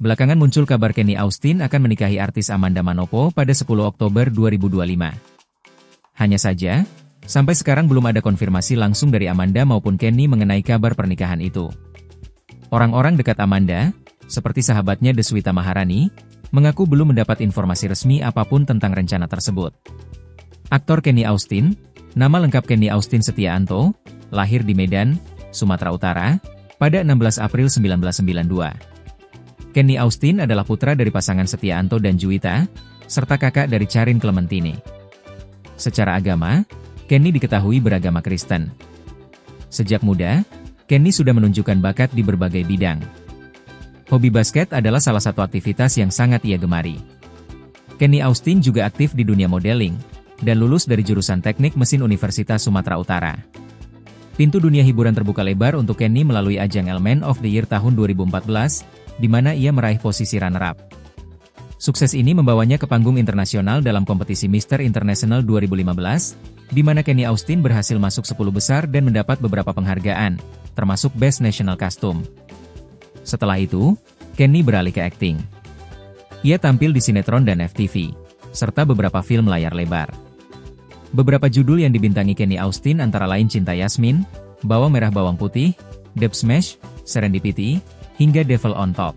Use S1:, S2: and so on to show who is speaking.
S1: Belakangan muncul kabar Kenny Austin akan menikahi artis Amanda Manopo pada 10 Oktober 2025. Hanya saja, sampai sekarang belum ada konfirmasi langsung dari Amanda maupun Kenny mengenai kabar pernikahan itu. Orang-orang dekat Amanda, seperti sahabatnya Deswita Maharani, mengaku belum mendapat informasi resmi apapun tentang rencana tersebut. Aktor Kenny Austin, nama lengkap Kenny Austin Setiaanto, lahir di Medan, Sumatera Utara, pada 16 April 1992. Kenny Austin adalah putra dari pasangan Setiaanto dan Juwita, serta kakak dari Charin Clementine. Secara agama, Kenny diketahui beragama Kristen. Sejak muda, Kenny sudah menunjukkan bakat di berbagai bidang. Hobi basket adalah salah satu aktivitas yang sangat ia gemari. Kenny Austin juga aktif di dunia modeling, dan lulus dari jurusan Teknik Mesin Universitas Sumatera Utara. Pintu dunia hiburan terbuka lebar untuk Kenny melalui ajang Element of the Year tahun 2014, di mana ia meraih posisi runner-up. Sukses ini membawanya ke panggung internasional dalam kompetisi Mr. International 2015, di mana Kenny Austin berhasil masuk 10 besar dan mendapat beberapa penghargaan, termasuk Best National Costume. Setelah itu, Kenny beralih ke akting. Ia tampil di sinetron dan FTV, serta beberapa film layar lebar. Beberapa judul yang dibintangi Kenny Austin antara lain Cinta Yasmin, Bawang Merah Bawang Putih, Dub Smash, Serendipity, hingga Devil on Top.